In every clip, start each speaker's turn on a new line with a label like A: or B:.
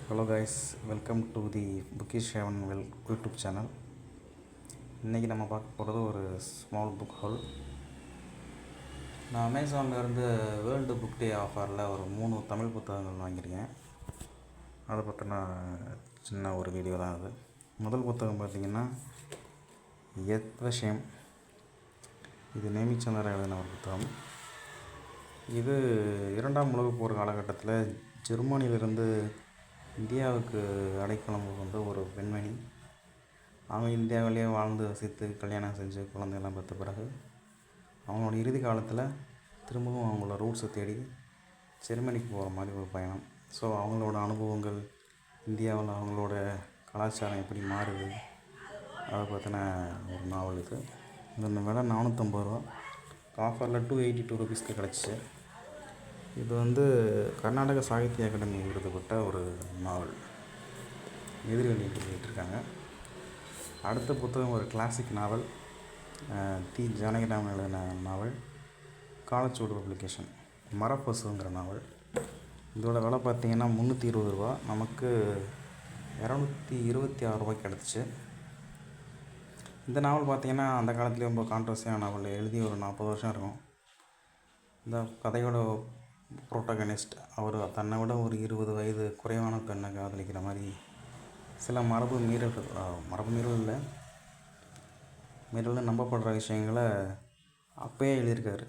A: Hello guys, welcome to the bookish heaven YouTube channel. இன்றைக்கி நம்ம பார்க்க போகிறது ஒரு ஸ்மால் புக் ஹோல். நான் அமேசான்லேருந்து வேர்ல்டு புக் டே ஆஃபரில் ஒரு 3 தமிழ் புத்தகங்கள் வாங்கியிருக்கேன். அதை பற்றின சின்ன ஒரு வீடியோ தான் அது. முதல் புத்தகம் பார்த்திங்கன்னா யத்வஷேம். இது நேமிச்சந்திரன் எழுதின ஒரு புத்தகம். இது 2ஆம் உலகப் போர் காலகட்டத்தில் ஜெர்மனியிலிருந்து இந்தியாவுக்கு அடைக்கலம் கொண்ட ஒரு பெண்மணி. அவங்க இந்தியாவிலேயே வாழ்ந்து வசித்து கல்யாணம் செஞ்சு குழந்தையெல்லாம் பெற்ற பிறகு அவங்களோட இறுதி காலத்தில் திரும்பவும் அவங்களோட ரூட்ஸை தேடி ஜெர்மனிக்கு போகிற மாதிரி ஒரு பயணம். ஸோ அவங்களோட அனுபவங்கள், இந்தியாவில் அவங்களோட கலாச்சாரம் எப்படி மாறுது, அதை பற்றின ஒரு நாவல் இது. இதோட விலை 450 ரூபா. ஆஃபரில் 282 ருபீஸ்க்கு கிடச்சிச்சு. இது கர்நாடக சாகித்ய அகாடமி விருது பெற்ற ஒரு நாவல். எதிர்வெளி எழுதிட்டுருக்காங்க. அடுத்த புத்தகம் ஒரு கிளாசிக் நாவல், தி ஜானகிராமன் எழுதின நாவல், காலச்சுவடு பப்ளிகேஷன், மரப்பசுங்கிற நாவல். இதோட விலை பார்த்திங்கன்னா 320 ரூபா. நமக்கு 226 ரூபாய்க்கு கிடச்சிச்சு. இந்த நாவல் பார்த்திங்கன்னா அந்த காலத்துலேயே ரொம்ப கான்ட்ரவர்சியான நாவல். எழுதி ஒரு 40 வருஷம் இருக்கும். இந்த கதையோட ப்ரோட்டகனிஸ்ட் அவர் தன்னை விட ஒரு 20 வயது குறைவான பெண்ணை காதலிக்கிற மாதிரி சில மரபு மீறல்னு நம்பப்படுற விஷயங்களை அப்போயே எழுதியிருக்காரு.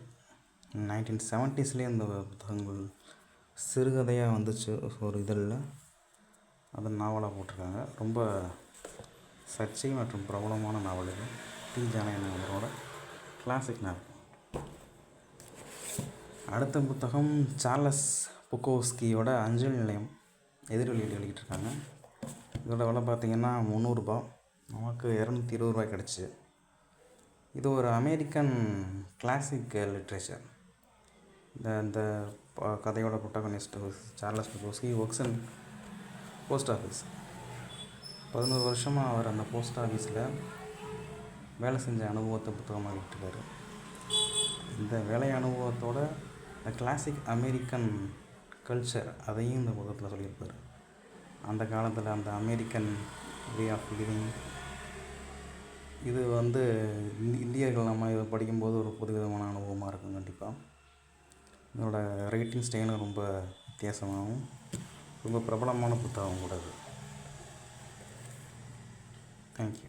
A: 1970ஸ்லேயே இந்த புத்தகங்கள் சிறுகதையாக வந்துச்சு ஒரு இதழில். அதை நாவலாக போட்டிருக்காங்க. ரொம்ப சர்ச்சை மற்றும் பிரபலமான நாவல் இது. டி ஜானகிராமன் அவரோட கிளாசிக் நாவல். அடுத்த புத்தகம் சார்லஸ் புக்கோவ்ஸ்கியோட அஞ்சல் நிலையம். எதிர்வெளி எழுதிட்டுருக்காங்க. இதோட விலை பார்த்திங்கன்னா 300 ரூபா. நமக்கு 220 ரூபாய் கிடச்சி. இது ஒரு அமெரிக்கன் கிளாசிக் லிட்ரேச்சர். இந்த கதையோட protagonist Charles Bukowski works in post office. 11 வருஷமாக அவர் அந்த போஸ்ட் ஆஃபீஸில் வேலை செஞ்ச அனுபவத்தை புத்தகமாக விட்டுருக்காரு. இந்த வேலை அனுபவத்தோட இந்த கிளாசிக் அமெரிக்கன் கல்ச்சர் அதையும் இந்த புத்தகத்தில் சொல்லியிருப்பார். அந்த காலத்தில் அந்த அமெரிக்கன் வே ஆஃப் லிவிங் இது இந்தியர்கள் நம்ம இதை படிக்கும்போது ஒரு புதுவிதமான அனுபவமாக இருக்கும். கண்டிப்பாக இதோட ரைட்டிங் ஸ்டைலும் ரொம்ப வித்தியாசமாகவும் ரொம்ப பிரபலமான புத்தகம் கூட அது. தேங்க்யூ.